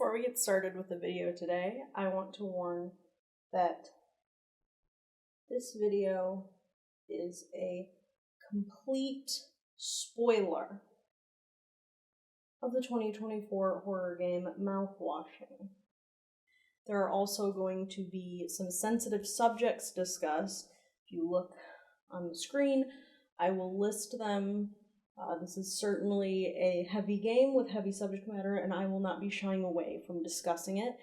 Before we get started with the video today, I want to warn that this video is a complete spoiler of the 2024 horror game Mouthwashing. There are also going to be some sensitive subjects discussed. If you look on the screen, I will list them. This is certainly a heavy game with heavy subject matter, and I will not be shying away from discussing it.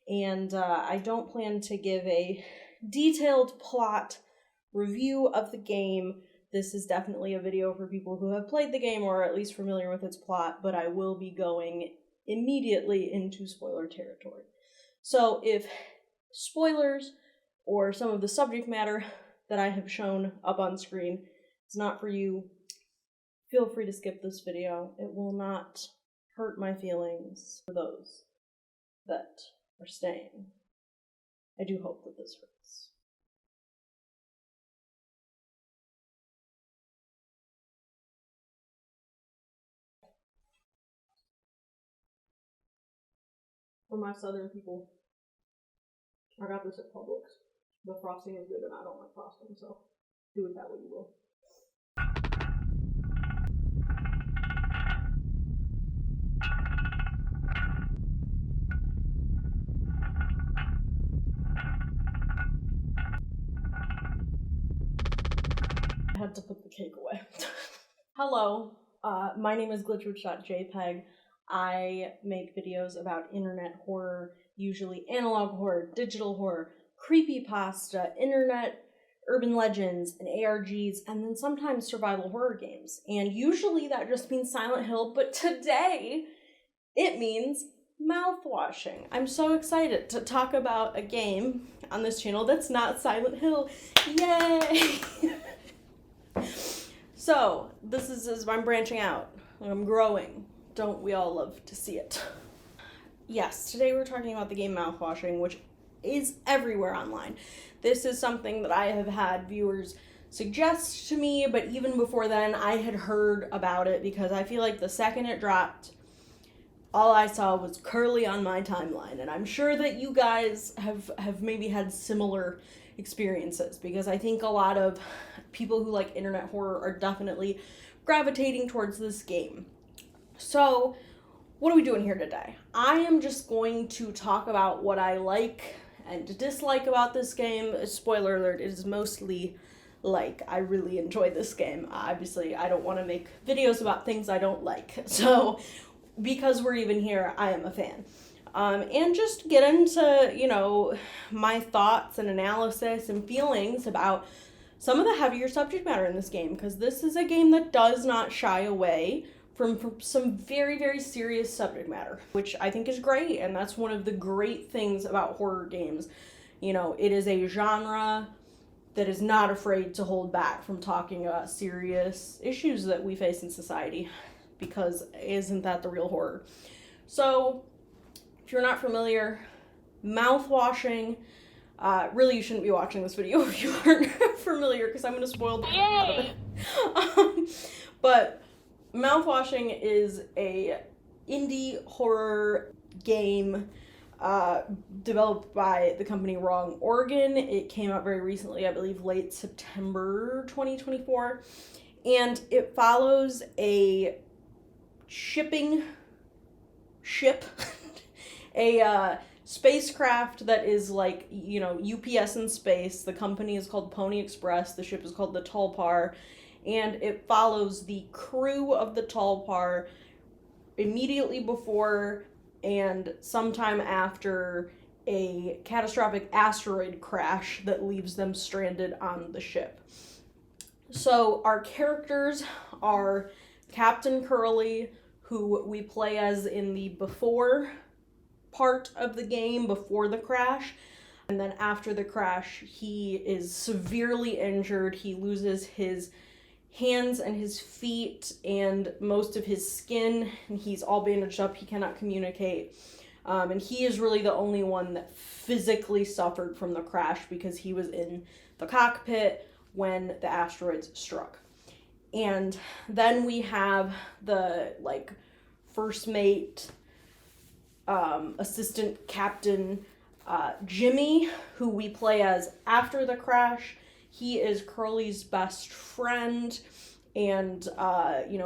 And I don't plan to give a detailed plot review of the game. This is definitely a video for people who have played the game or are at least familiar with its plot, but I will be going immediately into spoiler territory. So if spoilers or some of the subject matter that I have shown up on screen is not for you, feel free to skip this video. It will not hurt my feelings for those that are staying. I do hope that this hurts. For my southern people, I got this at Publix. The frosting is good and I don't like frosting, so do with that what you will. I had to put the cake away. Hello, my name is glitchwitch.jpg. I make videos about internet horror, usually analog horror, digital horror, creepypasta, internet urban legends, and ARGs, and then sometimes survival horror games. And usually that just means Silent Hill, but today it means Mouthwashing. I'm so excited to talk about a game on this channel that's not Silent Hill. Yay! So, this is I'm branching out. I'm growing. Don't we all love to see it? Yes, today we're talking about the game Mouthwashing, which is everywhere online. This is something that I have had viewers suggest to me, but even before then, I had heard about it because I feel like the second it dropped, all I saw was Curly on my timeline, and I'm sure that you guys have maybe had similar experiences, because I think a lot of people who like internet horror are definitely gravitating towards this game. So, what are we doing here today? I am just going to talk about what I like and dislike about this game. Spoiler alert, it is mostly like. I really enjoy this game. Obviously, I don't want to make videos about things I don't like. So, because we're even here, I am a fan. And just get into, my thoughts and analysis and feelings about some of the heavier subject matter in this game, because this is a game that does not shy away from some very, very serious subject matter, which I think is great, and that's one of the great things about horror games. It is a genre that is not afraid to hold back from talking about serious issues that we face in society, because isn't that the real horror? So, if you're not familiar, Mouthwashing, really you shouldn't be watching this video if you aren't familiar, because I'm going to spoil the out of it. But Mouthwashing is a indie horror game developed by the company Wrong Organ. It came out very recently, I believe late September 2024, and it follows a ship, a spacecraft that is like, UPS in space. The company is called Pony Express, the ship is called the Tulpar, and it follows the crew of the Tulpar immediately before and sometime after a catastrophic asteroid crash that leaves them stranded on the ship. So our characters are Captain Curly, who we play as in the before part of the game, before the crash. And then after the crash, he is severely injured. He loses his hands and his feet and most of his skin, and he's all bandaged up. He cannot communicate. And he is really the only one that physically suffered from the crash because he was in the cockpit when the asteroids struck. And then we have the, first mate, assistant captain Jimmy, who we play as after the crash. He is Curly's best friend and,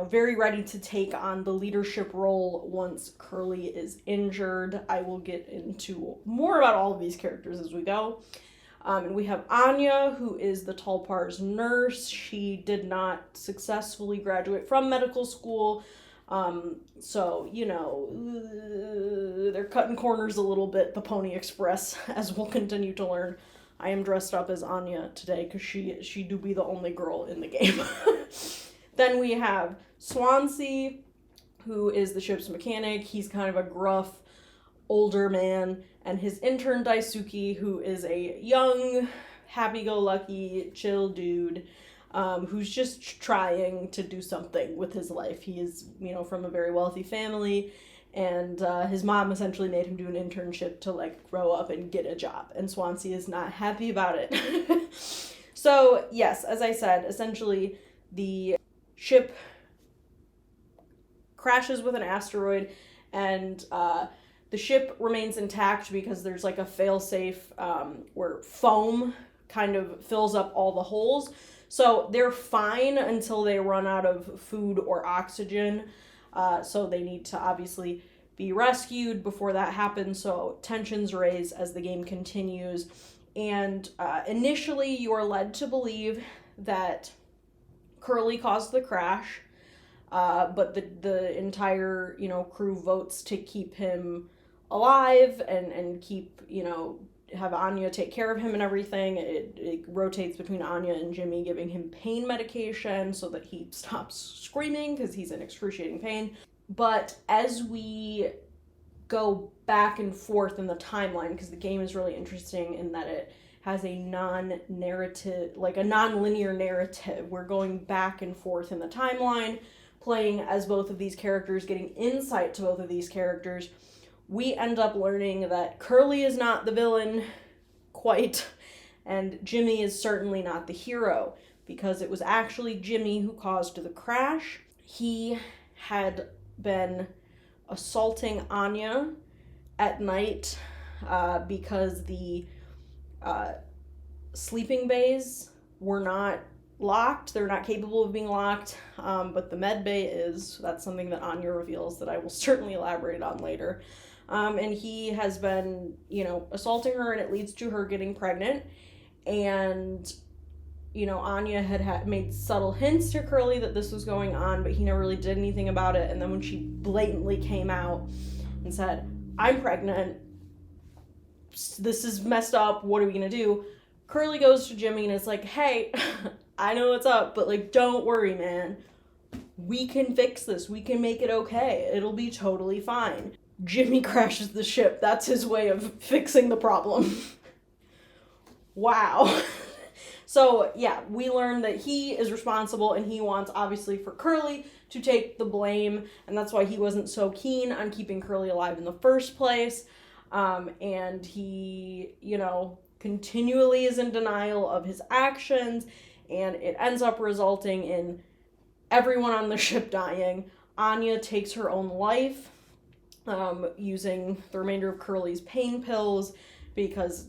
very ready to take on the leadership role once Curly is injured. I will get into more about all of these characters as we go. And we have Anya, who is the Tulpar's nurse. She did not successfully graduate from medical school. So, they're cutting corners a little bit, the Pony Express, as we'll continue to learn. I am dressed up as Anya today because she do be the only girl in the game. Then we have Swansea, who is the ship's mechanic. He's kind of a gruff, older man. And his intern Daisuke, who is a young, happy-go-lucky, chill dude, who's just trying to do something with his life. He is, from a very wealthy family, and his mom essentially made him do an internship to, grow up and get a job, and Swansea is not happy about it. So, yes, as I said, essentially, the ship crashes with an asteroid, and the ship remains intact because there's, a fail-safe where foam kind of fills up all the holes. So they're fine until they run out of food or oxygen. So they need to obviously be rescued before that happens. So tensions raise as the game continues. And initially you are led to believe that Curly caused the crash. But the entire, crew votes to keep him alive and keep, have Anya take care of him and everything. It rotates between Anya and Jimmy, giving him pain medication so that he stops screaming because he's in excruciating pain. But as we go back and forth in the timeline, because the game is really interesting in that it has a non-narrative, a non-linear narrative. We're going back and forth in the timeline, playing as both of these characters, getting insight to both of these characters. We end up learning that Curly is not the villain quite, and Jimmy is certainly not the hero, because it was actually Jimmy who caused the crash. He had been assaulting Anya at night because the sleeping bays were not locked. They're not capable of being locked, but the med bay is. That's something that Anya reveals that I will certainly elaborate on later. And he has been, assaulting her, and it leads to her getting pregnant. And, Anya had made subtle hints to Curly that this was going on, but he never really did anything about it. And then when she blatantly came out and said, "I'm pregnant, this is messed up, what are we gonna do?" Curly goes to Jimmy and is like, "Hey, I know what's up, but, don't worry, man. We can fix this. We can make it okay. It'll be totally fine." Jimmy crashes the ship. That's his way of fixing the problem. Wow. So, yeah, we learn that he is responsible, and he wants, obviously, for Curly to take the blame, and that's why he wasn't so keen on keeping Curly alive in the first place. And he, continually is in denial of his actions, and it ends up resulting in everyone on the ship dying. Anya takes her own life, using the remainder of Curly's pain pills because,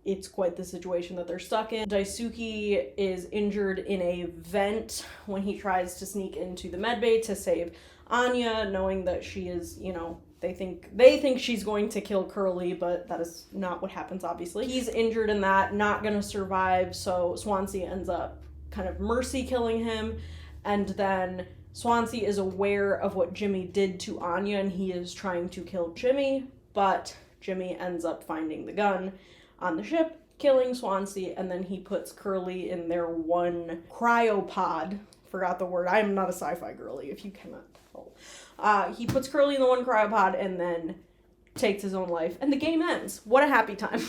it's quite the situation that they're stuck in. Daisuke is injured in a vent when he tries to sneak into the medbay to save Anya, knowing that she is, they think she's going to kill Curly, but that is not what happens, obviously. He's injured in that, not gonna survive, so Swansea ends up kind of mercy killing him, and then Swansea is aware of what Jimmy did to Anya, and he is trying to kill Jimmy, but Jimmy ends up finding the gun on the ship, killing Swansea, and then he puts Curly in their one cryopod. Forgot the word. I am not a sci-fi girly, if you cannot tell. He puts Curly in the one cryopod and then takes his own life, and the game ends. What a happy time.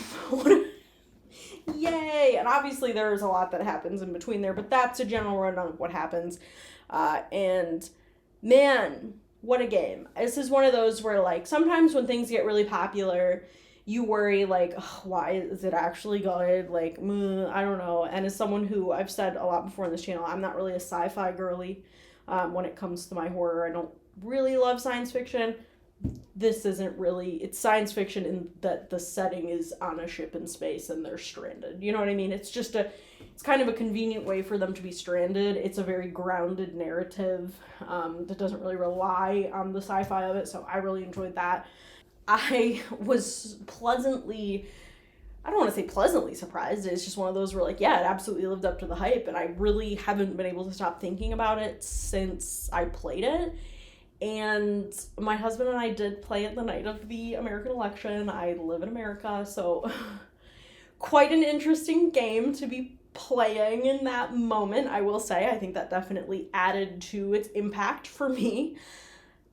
Yay! And obviously there's a lot that happens in between there, but that's a general rundown of what happens. And man, what a game. This is one of those where, sometimes when things get really popular, you worry, why is it actually good? I don't know. And as someone who, I've said a lot before on this channel, I'm not really a sci-fi girly when it comes to my horror. I don't really love science fiction. this isn't really, it's science fiction in that the setting is on a ship in space and they're stranded. You know what I mean? It's kind of a convenient way for them to be stranded. It's a very grounded narrative that doesn't really rely on the sci-fi of it, so I really enjoyed that. I was I don't want to say pleasantly surprised. It's just one of those where, like, yeah, it absolutely lived up to the hype, and I really haven't been able to stop thinking about it since I played it. And my husband and I did play it the night of the American election. I live in America, so quite an interesting game to be playing in that moment, I will say. I think that definitely added to its impact for me,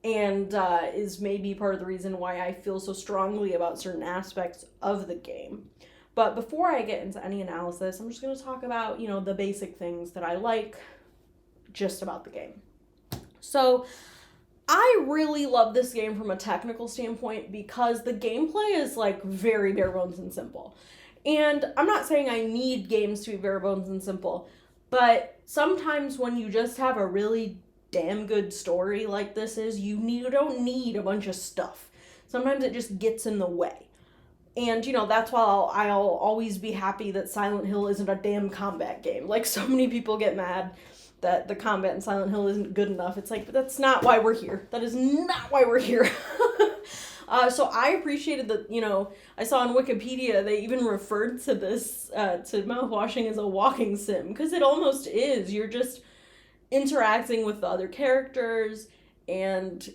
and is maybe part of the reason why I feel so strongly about certain aspects of the game. But before I get into any analysis, I'm just going to talk about, the basic things that I like just about the game. So I really love this game from a technical standpoint because the gameplay is, like, very bare bones and simple. And I'm not saying I need games to be bare bones and simple, but sometimes when you just have a really damn good story like this is, you don't need a bunch of stuff. Sometimes it just gets in the way. And, that's why I'll always be happy that Silent Hill isn't a damn combat game. Like, so many people get mad that the combat in Silent Hill isn't good enough. It's like, but that's not why we're here. That is not why we're here. So I appreciated that, I saw on Wikipedia they even referred to this, to mouthwashing as a walking sim, because it almost is. You're just interacting with the other characters and,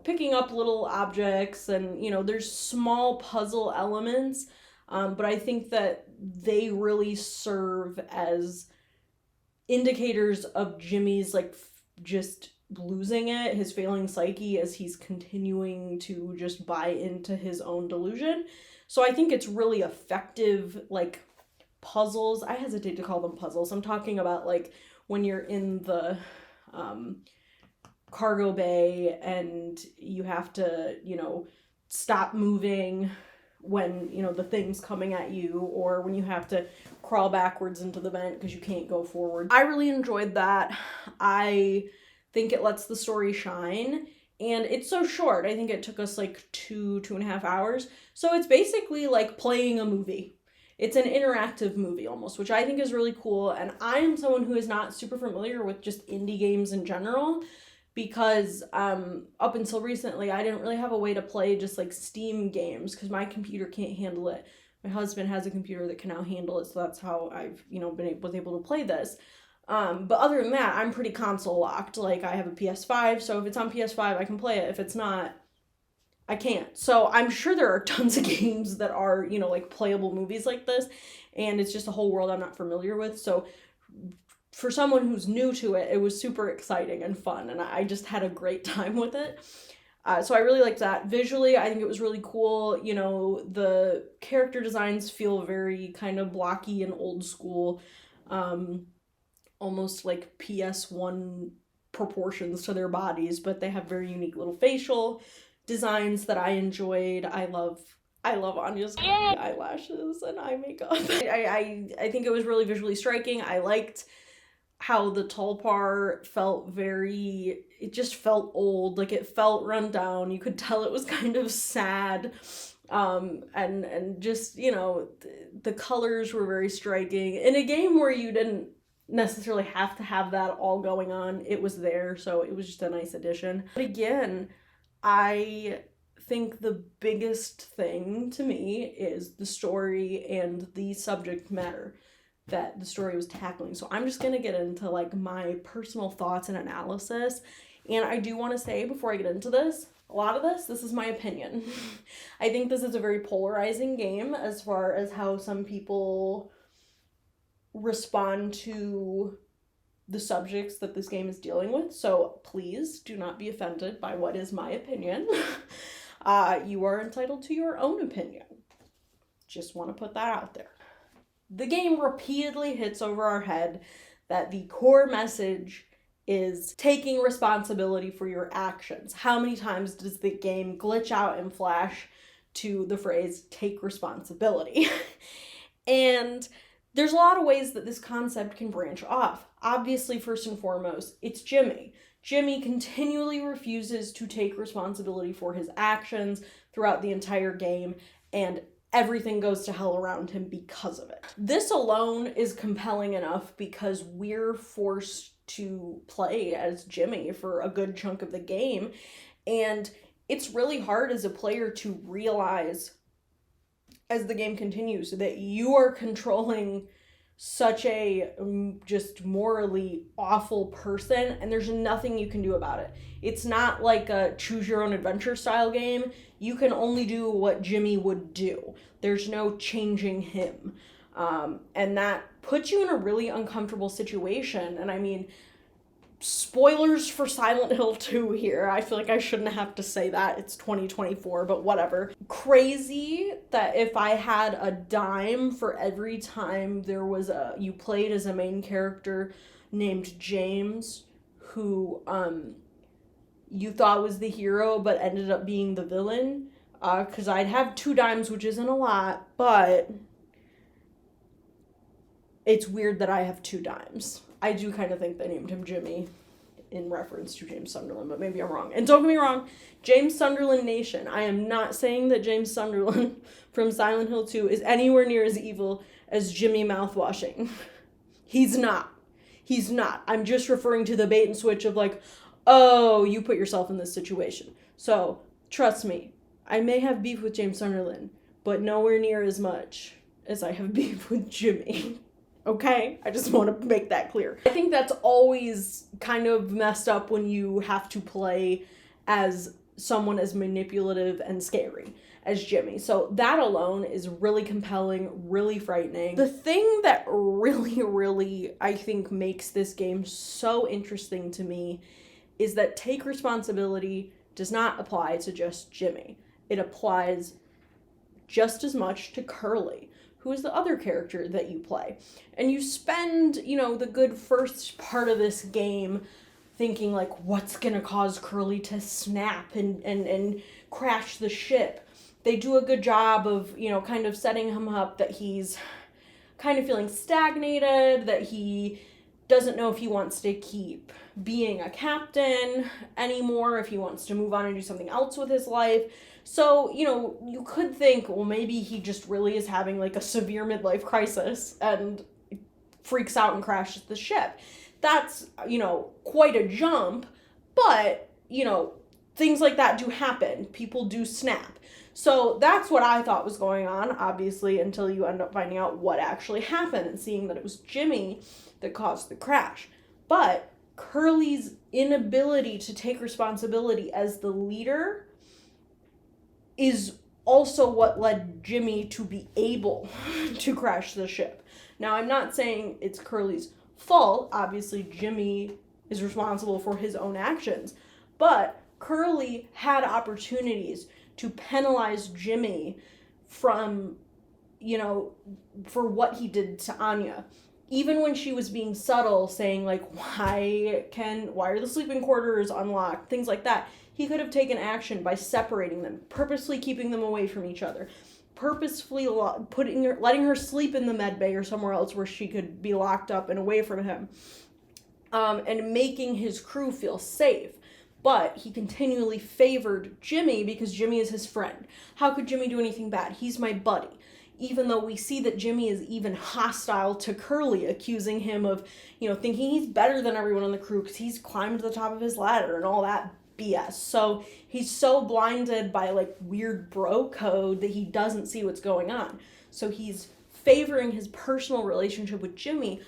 picking up little objects, and, there's small puzzle elements, but I think that they really serve as indicators of Jimmy's, like, just losing it, his failing psyche, as he's continuing to just buy into his own delusion. So I think it's really effective, like, puzzles. I hesitate to call them puzzles. I'm talking about, like, when you're in the cargo bay and you have to, stop moving when, the thing's coming at you, or when you have to crawl backwards into the vent because you can't go forward. I really enjoyed that. I think it lets the story shine, and it's so short. I think it took us like 2.5 hours. So it's basically like playing a movie. It's an interactive movie almost, which I think is really cool. And I am someone who is not super familiar with just indie games in general, because up until recently, I didn't really have a way to play just like Steam games because my computer can't handle it. My husband has a computer that can now handle it, so that's how I've, was able to play this. But other than that, I'm pretty console locked. Like, I have a PS5, so if it's on PS5, I can play it. If it's not, I can't. So I'm sure there are tons of games that are, like playable movies like this, and it's just a whole world I'm not familiar with. So for someone who's new to it, it was super exciting and fun, and I just had a great time with it. So I really liked that. Visually, I think it was really cool. The character designs feel very kind of blocky and old school, almost like PS1 proportions to their bodies, but they have very unique little facial designs that I enjoyed. I love Anya's eyelashes and eye makeup. I think it was really visually striking. I liked how the Tulpar felt it just felt old, like it felt run down. You could tell it was kind of sad. And just, the colors were very striking. In a game where you didn't necessarily have to have that all going on, it was there, so it was just a nice addition. But again, I think the biggest thing to me is the story and the subject matter that the story was tackling. So I'm just gonna get into like my personal thoughts and analysis. And I do want to say before I get into this, a lot of this is my opinion. I think this is a very polarizing game as far as how some people respond to the subjects that this game is dealing with. So please do not be offended by what is my opinion. You are entitled to your own opinion. Just want to put that out there. The game repeatedly hits over our head that the core message is taking responsibility for your actions. How many times does the game glitch out and flash to the phrase, take responsibility? And there's a lot of ways that this concept can branch off. Obviously, first and foremost, it's Jimmy. Jimmy continually refuses to take responsibility for his actions throughout the entire game, and everything goes to hell around him because of it. This alone is compelling enough because we're forced to play as Jimmy for a good chunk of the game, and it's really hard as a player to realize as the game continues that you are controlling such a just morally awful person, and there's nothing you can do about it. It's not like a choose your own adventure style game. You can only do what Jimmy would do. There's no changing him. And that puts you in a really uncomfortable situation. And I mean, spoilers for Silent Hill 2 here. I feel like I shouldn't have to say that. It's 2024, but whatever. Crazy that if I had a dime for every time you played as a main character named James, who you thought was the hero but ended up being the villain, because I'd have 2 dimes, which isn't a lot, but it's weird that I have 2 dimes. I do kind of think they named him Jimmy in reference to James Sunderland, but maybe I'm wrong. And don't get me wrong, James Sunderland Nation. I am not saying that James Sunderland from Silent Hill 2 is anywhere near as evil as Jimmy Mouthwashing. He's not. He's not. I'm just referring to the bait and switch of like, oh, you put yourself in this situation. So, trust me, I may have beef with James Sunderland, but nowhere near as much as I have beef with Jimmy. Okay? I just want to make that clear. I think that's always kind of messed up when you have to play as someone as manipulative and scary as Jimmy. So that alone is really compelling, really frightening. The thing that really, I think makes this game so interesting to me is that take responsibility does not apply to just Jimmy. It applies just as much to Curly, who is the other character that you play. And you spend, the good first part of this game thinking like, what's gonna cause Curly to snap and crash the ship. They do a good job of, kind of setting him up that he's kind of feeling stagnated, that he doesn't know if he wants to keep being a captain anymore, if he wants to move on and do something else with his life. So, you could think, well, maybe he just really is having like a severe midlife crisis and freaks out and crashes the ship. That's, quite a jump, but, things like that do happen. People do snap. So that's what I thought was going on, obviously, until you end up finding out what actually happened and seeing that it was Jimmy that caused the crash. But Curly's inability to take responsibility as the leader is also what led Jimmy to be able to crash the ship. Now, I'm not saying it's Curly's fault. Obviously, Jimmy is responsible for his own actions. But Curly had opportunities to penalize Jimmy from, for what he did to Anya. Even when she was being subtle, saying like, why are the sleeping quarters unlocked? Things like that. He could have taken action by separating them, purposely keeping them away from each other, purposefully letting her sleep in the med bay or somewhere else where she could be locked up and away from him, and making his crew feel safe. But he continually favored Jimmy because Jimmy is his friend. How could Jimmy do anything bad? He's my buddy. Even though we see that Jimmy is even hostile to Curly, accusing him of, thinking he's better than everyone on the crew because he's climbed to the top of his ladder and all that BS. So he's so blinded by like weird bro code that he doesn't see what's going on. So he's favoring his personal relationship with Jimmy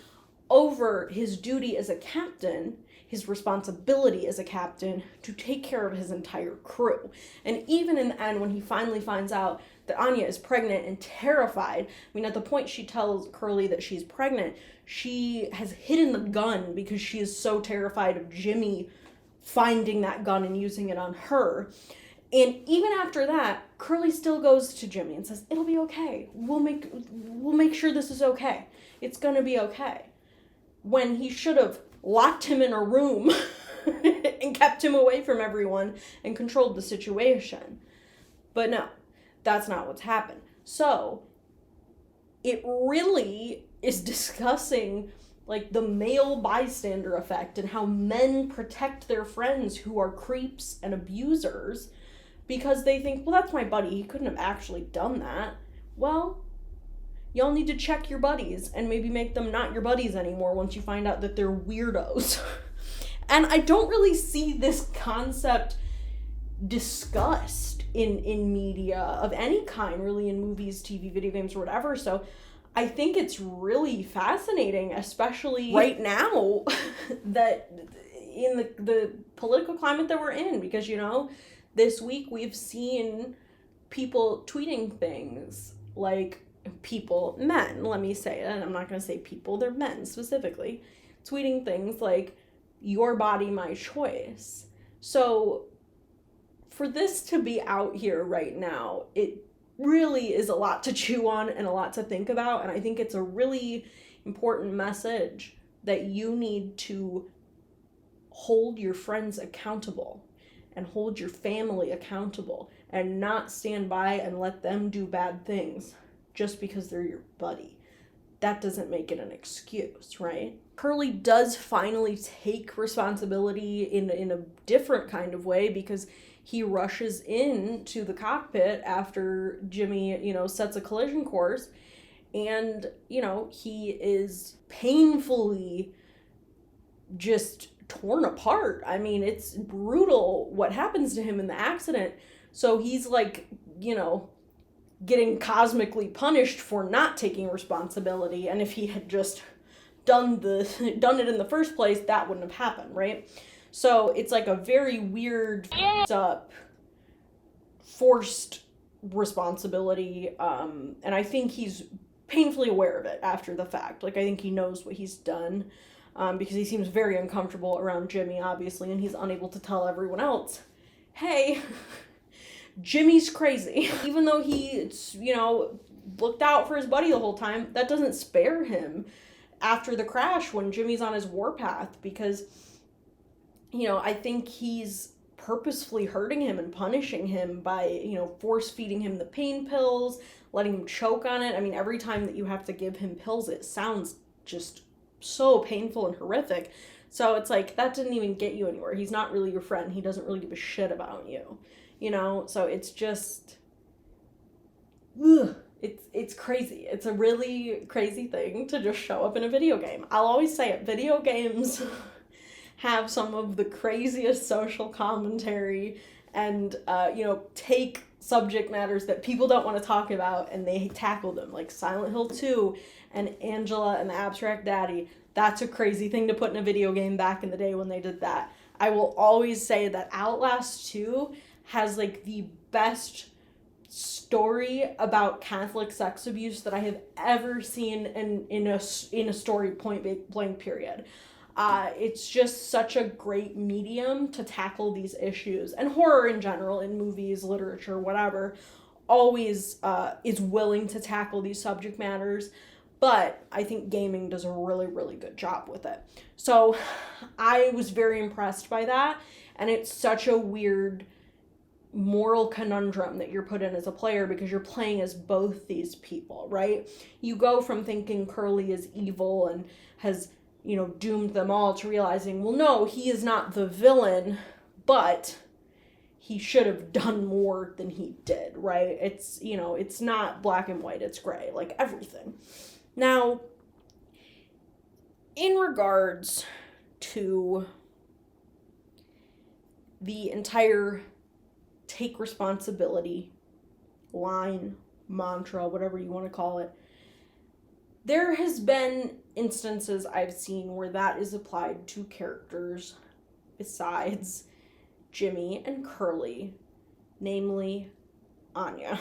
over his duty as a captain, his responsibility as a captain to take care of his entire crew. And even in the end, when he finally finds out that Anya is pregnant and terrified, at the point she tells Curly that she's pregnant, she has hidden the gun because she is so terrified of Jimmy finding that gun and using it on her. And even after that, Curly still goes to Jimmy and says, it'll be okay. We'll make sure this is okay. It's gonna be okay. When he should have locked him in a room and kept him away from everyone and controlled the situation. But no, that's not what's happened. So it really is discussing like the male bystander effect and how men protect their friends who are creeps and abusers because they think, well, that's my buddy, he couldn't have actually done that. Well, y'all need to check your buddies and maybe make them not your buddies anymore once you find out that they're weirdos. And I don't really see this concept discussed in media of any kind, really, in movies, TV, video games, or whatever. So I think it's really fascinating, especially right now, that in the political climate that we're in, because, you know, this week we've seen people tweeting things like men, let me say it, and I'm not going to say people, they're men specifically, tweeting things like, your body, my choice. So for this to be out here right now, it really is a lot to chew on and a lot to think about, and I think it's a really important message that you need to hold your friends accountable and hold your family accountable and not stand by and let them do bad things just because they're your buddy. That doesn't make it an excuse, right? Curly does finally take responsibility in a different kind of way because he rushes into the cockpit after Jimmy, you know, sets a collision course, and, you know, he is painfully just torn apart. I mean, it's brutal what happens to him in the accident. So he's like, you know, getting cosmically punished for not taking responsibility, and if he had just done it in the first place, that wouldn't have happened, right? So it's like a very weird, up, forced responsibility, and I think he's painfully aware of it after the fact. Like, I think he knows what he's done, because he seems very uncomfortable around Jimmy, obviously, and he's unable to tell everyone else, hey, Jimmy's crazy. Even though he, you know, looked out for his buddy the whole time, that doesn't spare him after the crash when Jimmy's on his warpath, because, you know, I think he's purposefully hurting him and punishing him by, you know, force feeding him the pain pills, letting him choke on it. I mean, every time that you have to give him pills, it sounds just so painful and horrific. So it's like, that didn't even get you anywhere. He's not really your friend. He doesn't really give a shit about you, you know? So it's just, ugh. It's crazy. It's a really crazy thing to just show up in a video game. I'll always say it. Video games have some of the craziest social commentary and, you know, take subject matters that people don't want to talk about and they tackle them. Like Silent Hill 2 and Angela and the Abstract Daddy. That's a crazy thing to put in a video game back in the day when they did that. I will always say that Outlast 2 has, like, the best story about Catholic sex abuse that I have ever seen in a story, point blank, period. It's just such a great medium to tackle these issues, and horror in general, in movies, literature, whatever, always is willing to tackle these subject matters, but I think gaming does a really, really good job with it. So I was very impressed by that, and it's such a weird moral conundrum that you're put in as a player because you're playing as both these people, right? You go from thinking Curly is evil and has, you know, doomed them all to realizing, well, no, he is not the villain, but he should have done more than he did, right? It's, you know, it's not black and white, it's gray, like everything. Now, in regards to the entire take responsibility line, mantra, whatever you want to call it, there has been instances I've seen where that is applied to characters besides Jimmy and Curly, namely Anya.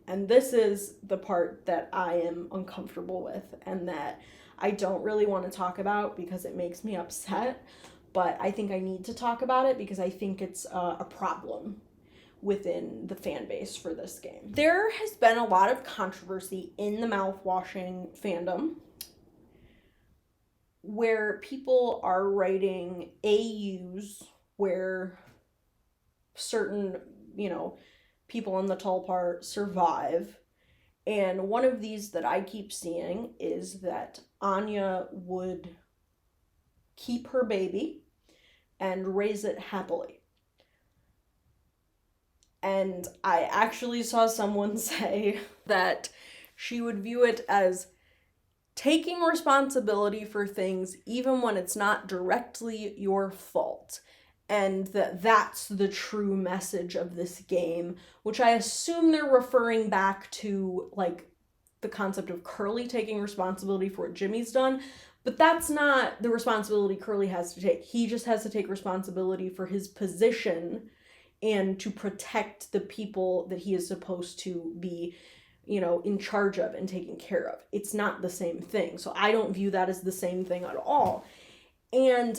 And this is the part that I am uncomfortable with and that I don't really want to talk about because it makes me upset, but I think I need to talk about it because I think it's a problem within the fan base for this game. There has been a lot of controversy in the Mouthwashing fandom where people are writing AUs where certain, you know, people on the tall part survive, And one of these that I keep seeing is that Anya would keep her baby and raise it happily. And I actually saw someone say that she would view it as taking responsibility for things even when it's not directly your fault. And that's the true message of this game, which I assume they're referring back to, like, the concept of Curly taking responsibility for what Jimmy's done. But that's not the responsibility Curly has to take. He just has to take responsibility for his position and to protect the people that he is supposed to be, in charge of and taking care of. It's not the same thing. So I don't view that as the same thing at all. And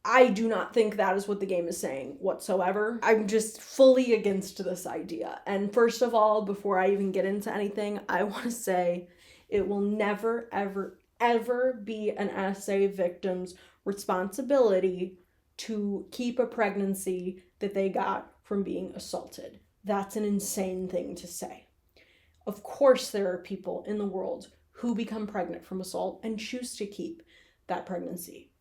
I do not think that is what the game is saying whatsoever. I'm just fully against this idea. And first of all, before I even get into anything, I want to say it will never, ever, ever be an SA victim's responsibility to keep a pregnancy that they got from being assaulted. That's an insane thing to say. Of course, there are people in the world who become pregnant from assault and choose to keep that pregnancy.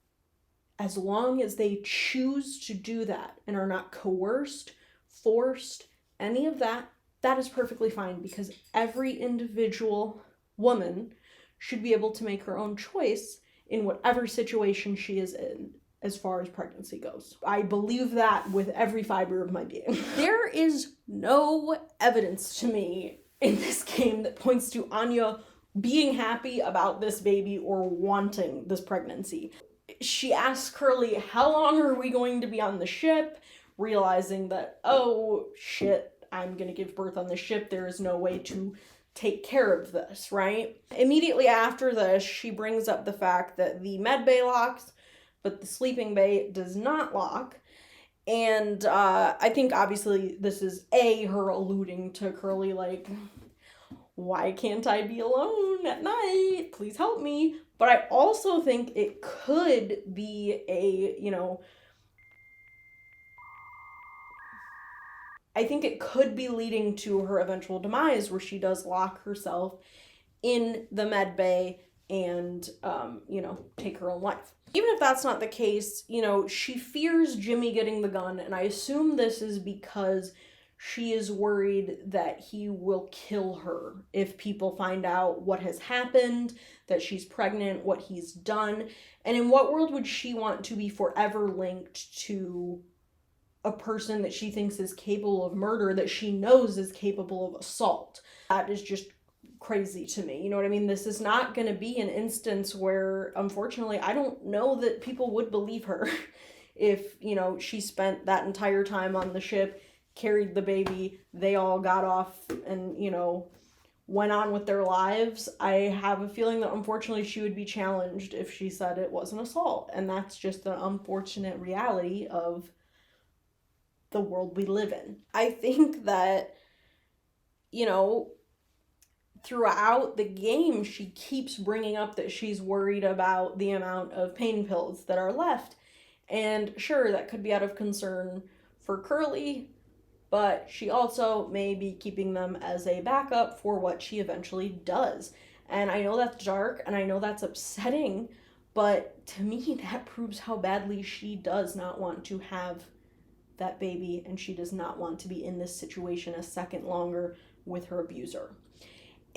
As long as they choose to do that and are not coerced, forced, any of that, that is perfectly fine, because every individual woman should be able to make her own choice in whatever situation she is in as far as pregnancy goes. I believe that with every fiber of my being. There is no evidence to me in this game that points to Anya being happy about this baby or wanting this pregnancy. She asks Curly, how long are we going to be on the ship? Realizing that, oh shit, I'm gonna give birth on the ship. There is no way to take care of this, right? Immediately after this, she brings up the fact that the med bay locks, but the sleeping bay does not lock. And I think obviously this is her alluding to Curly, like, why can't I be alone at night? Please help me. But I also think it could be I think it could be leading to her eventual demise, where she does lock herself in the med bay and, take her own life. Even if that's not the case, she fears Jimmy getting the gun, and I assume this is because she is worried that he will kill her if people find out what has happened, that she's pregnant, what he's done. And in what world would she want to be forever linked to a person that she thinks is capable of murder, that she knows is capable of assault? That is just crazy to me. You know what I mean? This is not going to be an instance where, unfortunately, I don't know that people would believe her if, she spent that entire time on the ship, carried the baby, they all got off and, went on with their lives. I have a feeling that unfortunately she would be challenged if she said it was an assault. And that's just the unfortunate reality of the world we live in. I think that, throughout the game, she keeps bringing up that she's worried about the amount of pain pills that are left. And sure, that could be out of concern for Curly, but she also may be keeping them as a backup for what she eventually does. And I know that's dark, and I know that's upsetting, but to me, that proves how badly she does not want to have that baby, and she does not want to be in this situation a second longer with her abuser.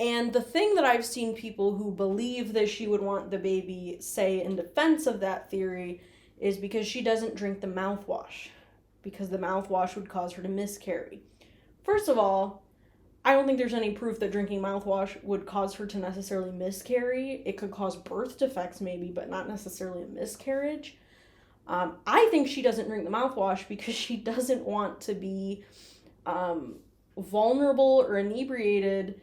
And the thing that I've seen people who believe that she would want the baby say in defense of that theory is because she doesn't drink the mouthwash, because the mouthwash would cause her to miscarry. First of all, I don't think there's any proof that drinking mouthwash would cause her to necessarily miscarry. It could cause birth defects maybe, but not necessarily a miscarriage. I think she doesn't drink the mouthwash because she doesn't want to be vulnerable or inebriated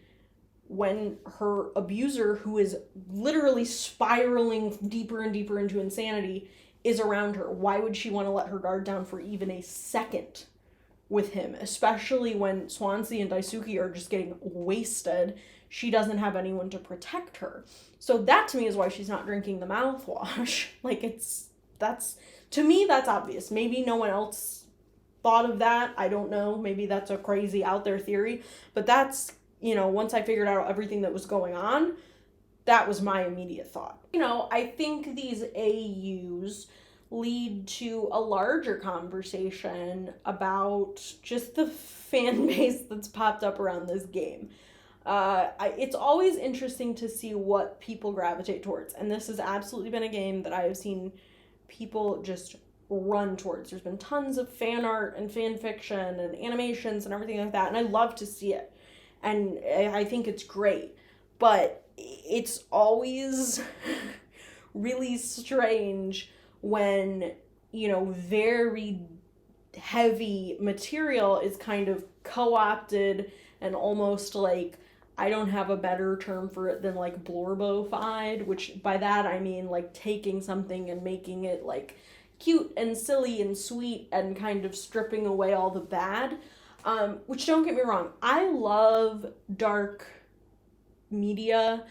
when her abuser, who is literally spiraling deeper and deeper into insanity, is around her. Why would she want to let her guard down for even a second with him? Especially when Swansea and Daisuke are just getting wasted. She doesn't have anyone to protect her. So that to me is why she's not drinking the mouthwash. To me, that's obvious. Maybe no one else thought of that. I don't know. Maybe that's a crazy out there theory. But that's once I figured out everything that was going on, that was my immediate thought. I think these AUs lead to a larger conversation about just the fan base that's popped up around this game. It's always interesting to see what people gravitate towards, and this has absolutely been a game that I have seen people just run towards. There's been tons of fan art and fan fiction and animations and everything like that, and I love to see it, and I think it's great, but it's always really strange when, very heavy material is kind of co-opted and almost like, I don't have a better term for it than like blorbofied, which by that I mean like taking something and making it like cute and silly and sweet and kind of stripping away all the bad. Which, don't get me wrong, I love dark media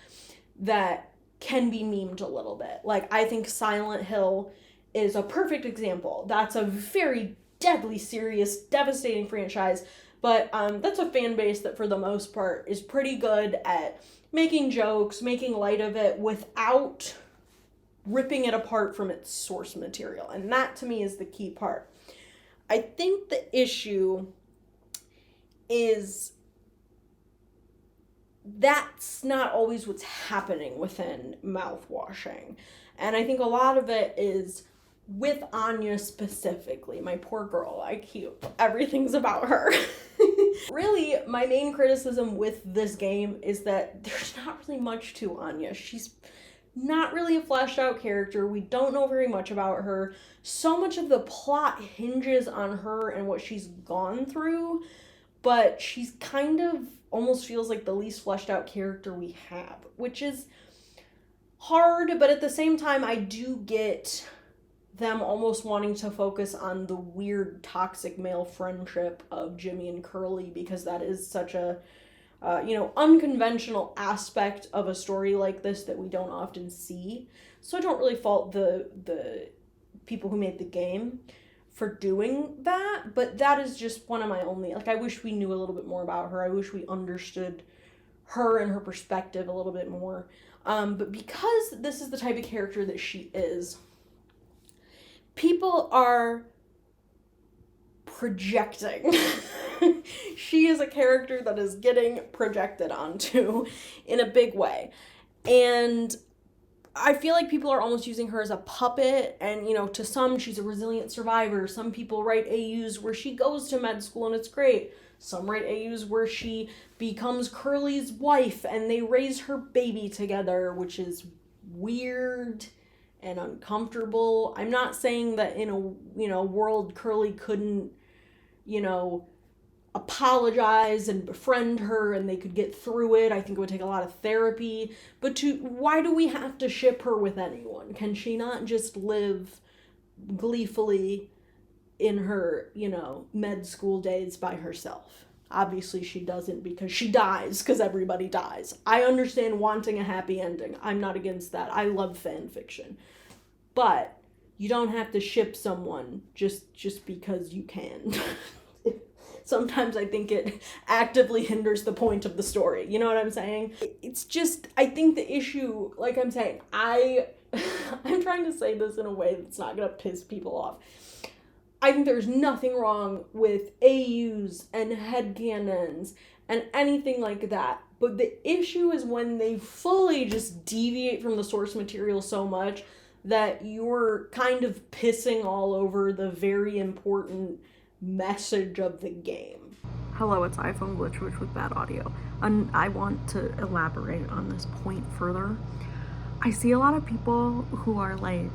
that can be memed a little bit. Like, I think Silent Hill is a perfect example. That's a very deadly serious, devastating franchise, but that's a fan base that for the most part is pretty good at making jokes, making light of it without ripping it apart from its source material. And that to me is the key part. I think the issue is that's not always what's happening within Mouthwashing. And I think a lot of it is with Anya specifically, my poor girl, everything's about her. Really, my main criticism with this game is that there's not really much to Anya. She's not really a fleshed out character. We don't know very much about her. So much of the plot hinges on her and what she's gone through, but she's kind of almost feels like the least fleshed out character we have, which is hard, but at the same time, I do get them almost wanting to focus on the weird toxic male friendship of Jimmy and Curly, because that is such a unconventional aspect of a story like this that we don't often see. So I don't really fault the people who made the game for doing that, but that is just one of my only, I wish we knew a little bit more about her. I wish we understood her and her perspective a little bit more. But because this is the type of character that she is, people are projecting. She is a character that is getting projected onto in a big way. And I feel like people are almost using her as a puppet, and, to some, she's a resilient survivor. Some people write AUs where she goes to med school and it's great. Some write AUs where she becomes Curly's wife and they raise her baby together, which is weird and uncomfortable. I'm not saying that in a word Curly couldn't, apologize and befriend her and they could get through it. I think it would take a lot of therapy. But why do we have to ship her with anyone? Can she not just live gleefully in her, med school days by herself? Obviously she doesn't, because she dies, because everybody dies. I understand wanting a happy ending. I'm not against that. I love fan fiction. But you don't have to ship someone just because you can. Sometimes I think it actively hinders the point of the story. You know what I'm saying? It's just, I think the issue, like I'm saying, I'm trying to say this in a way that's not going to piss people off. I think there's nothing wrong with AUs and headcanons and anything like that. But the issue is when they fully just deviate from the source material so much that you're kind of pissing all over the very important message of the game. Hello, it's iPhone Glitch Witch with bad audio. And I want to elaborate on this point further. I see a lot of people who are like,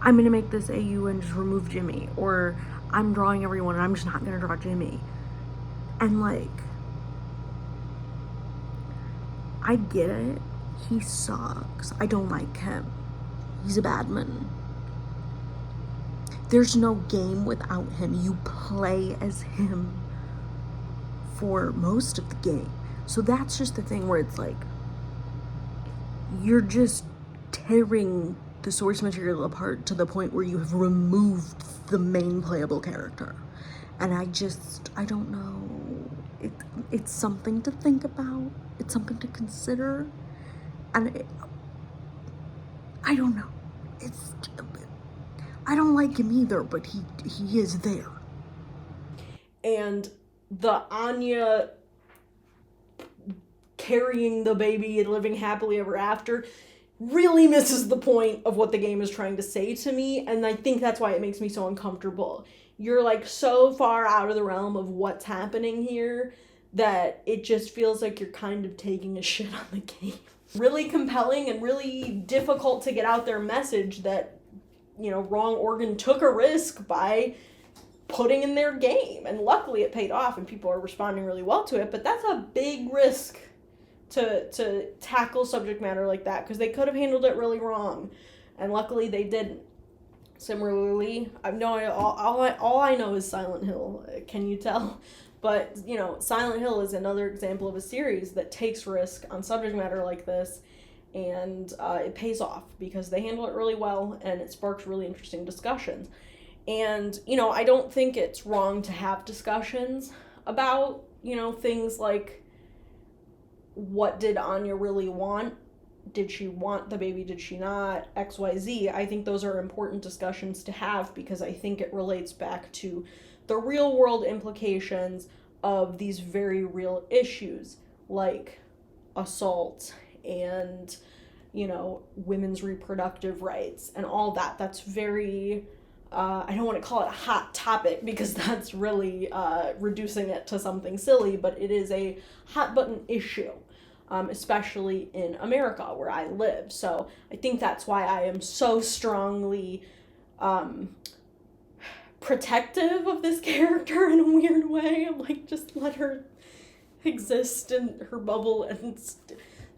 I'm gonna make this AU and just remove Jimmy, or I'm drawing everyone and I'm just not gonna draw Jimmy. And like, I get it. He sucks. I don't like him. He's a bad man. There's no game without him. You play as him for most of the game. So that's just the thing where it's like, you're just tearing the source material apart to the point where you have removed the main playable character. And I don't know. It's something to think about. It's something to consider. And I don't know. I don't like him either, but he is there. And the Anya carrying the baby and living happily ever after really misses the point of what the game is trying to say to me, and I think that's why it makes me so uncomfortable. You're like so far out of the realm of what's happening here that it just feels like you're kind of taking a shit on the game. Really compelling and really difficult to get out their message that, Wrong Organ took a risk by putting in their game, and luckily it paid off and people are responding really well to it, but that's a big risk to tackle subject matter like that, because they could have handled it really wrong, and luckily they didn't. Similarly, all I know is Silent Hill. Can you tell? But Silent Hill is another example of a series that takes risk on subject matter like this, and it pays off because they handle it really well and it sparks really interesting discussions. And I don't think it's wrong to have discussions about things like, what did Anya really want? Did she want the baby? Did she not? XYZ. I think those are important discussions to have because I think it relates back to the real world implications of these very real issues like assault and, women's reproductive rights and all that. That's very, I don't want to call it a hot topic because that's really reducing it to something silly, but it is a hot button issue, especially in America where I live. So I think that's why I am so strongly protective of this character in a weird way. I'm like, just let her exist in her bubble and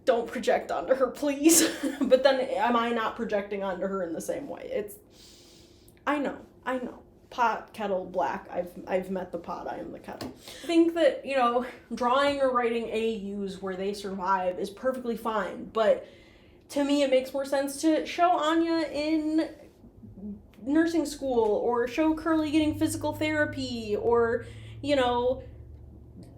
don't project onto her, please. But then am I not projecting onto her in the same way? I know. Pot, kettle, black. I've met the pot, I am the kettle. I think that, drawing or writing AUs where they survive is perfectly fine, but to me it makes more sense to show Anya in nursing school, or show Curly getting physical therapy, or,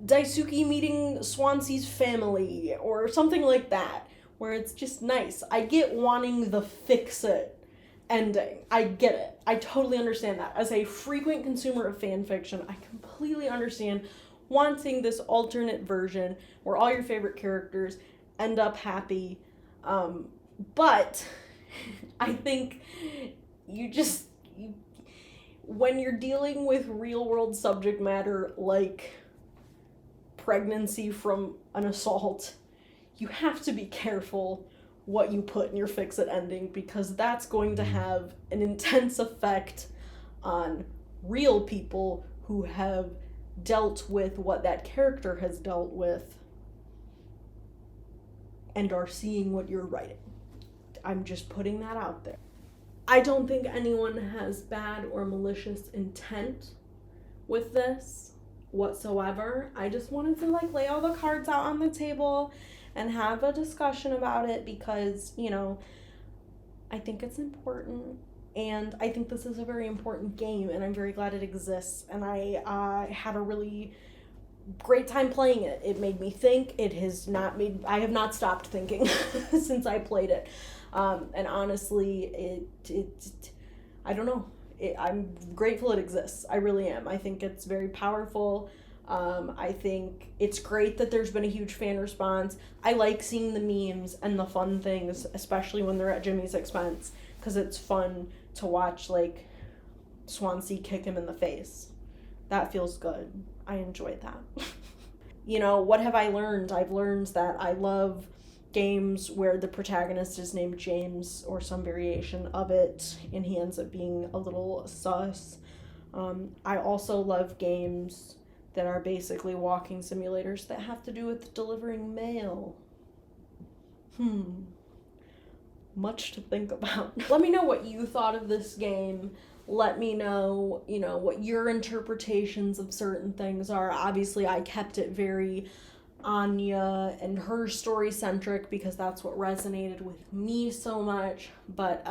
Daisuke meeting Swansea's family, or something like that, where it's just nice. I get wanting the fix-it ending. I get it. I totally understand that. As a frequent consumer of fan fiction, I completely understand wanting this alternate version where all your favorite characters end up happy. But I think when you're dealing with real world subject matter like pregnancy from an assault, you have to be careful what you put in your fix-it ending, because that's going to have an intense effect on real people who have dealt with what that character has dealt with and are seeing what you're writing. I'm just putting that out there. I don't think anyone has bad or malicious intent with this whatsoever. I just wanted to lay all the cards out on the table and have a discussion about it because, I think it's important, and I think this is a very important game, and I'm very glad it exists, and I had a really great time playing it. It made me think. I have not stopped thinking since I played it. And honestly, I don't know. I'm grateful it exists. I really am. I think it's very powerful. I think it's great that there's been a huge fan response. I like seeing the memes and the fun things, especially when they're at Jimmy's expense, because it's fun to watch, Swansea kick him in the face. That feels good. I enjoy that. What have I learned? I've learned that I love games where the protagonist is named James or some variation of it, and he ends up being a little sus. I also love games that are basically walking simulators that have to do with delivering mail. Much to think about. Let me know what you thought of this game. Let me know, what your interpretations of certain things are. Obviously, I kept it very Anya and her story centric because that's what resonated with me so much. But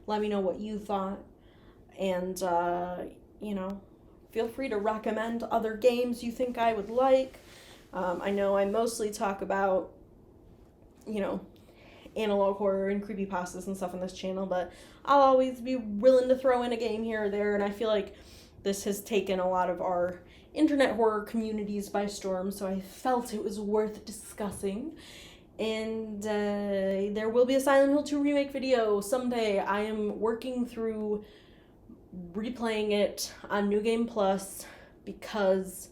let me know what you thought. And, feel free to recommend other games you think I would like. I know I mostly talk about, you know, analog horror and creepypastas and stuff on this channel, but I'll always be willing to throw in a game here or there, and I feel like this has taken a lot of our internet horror communities by storm, so I felt it was worth discussing. And there will be a Silent Hill 2 remake video someday. I am working through replaying it on New Game Plus because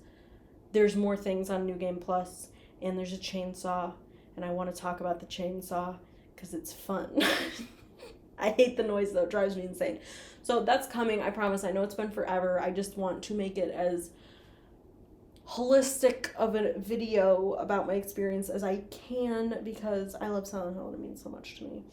there's more things on New Game Plus, and there's a chainsaw, and I want to talk about the chainsaw because it's fun. I hate the noise though, it drives me insane. So that's coming, I promise. I know it's been forever. I just want to make it as holistic of a video about my experience as I can because I love Silent Hill and it means so much to me.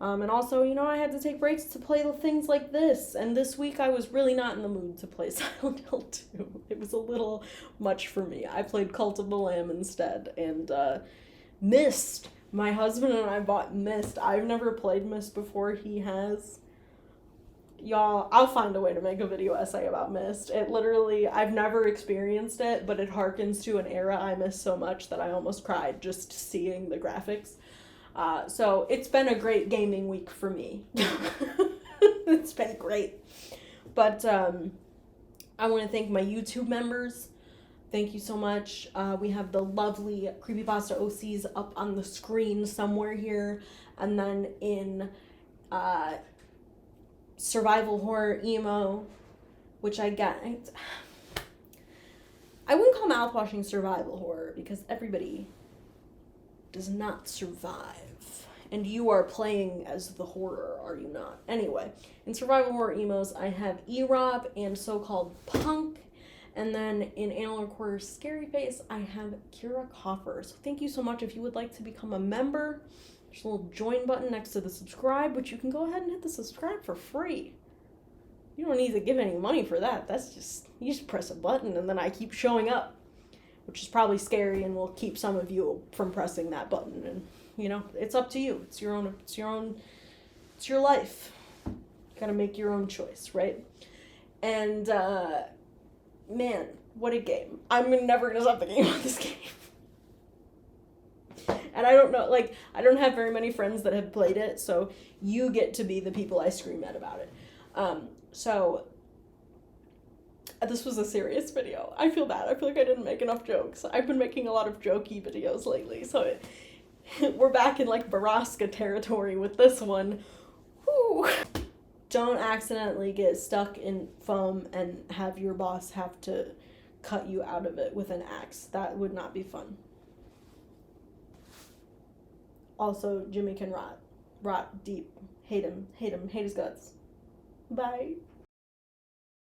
And also, you know, I had to take breaks to play things like this, and this week I was really not in the mood to play Silent Hill 2. It was a little much for me. I played Cult of the Lamb instead, and Myst. My husband and I bought Myst. I've never played Myst before, he has. Y'all, I'll find a way to make a video essay about Myst. It literally, I've never experienced it, but it harkens to an era I miss so much that I almost cried just seeing the graphics. So it's been a great gaming week for me. It's been great. But I want to thank my YouTube members. Thank you so much. We have the lovely Creepypasta OCs up on the screen somewhere here. And then in survival horror emo, which I wouldn't call Mouthwashing survival horror because everybody does not survive. And you are playing as the horror, are you not? Anyway, in survival horror emos, I have E-Rob and so-called Punk. And then in analog horror scary face, I have Kira Coffer. So thank you so much. If you would like to become a member, there's a little join button next to the subscribe, which you can go ahead and hit the subscribe for free. You don't need to give any money for that. That's just, you just press a button and then I keep showing up, which is probably scary and will keep some of you from pressing that button. And, you know, it's up to you. It's your life. You gotta make your own choice, right? And, man, what a game. I'm never gonna stop thinking about this game. And I don't know, like, I don't have very many friends that have played it, so you get to be the people I scream at about it. So this was a serious video. I feel bad. I feel like I didn't make enough jokes. I've been making a lot of jokey videos lately, so we're back in, like, Baraska territory with this one. Whew. Don't accidentally get stuck in foam and have your boss have to cut you out of it with an axe. That would not be fun. Also, Jimmy can rot deep. Hate him, hate his guts. Bye.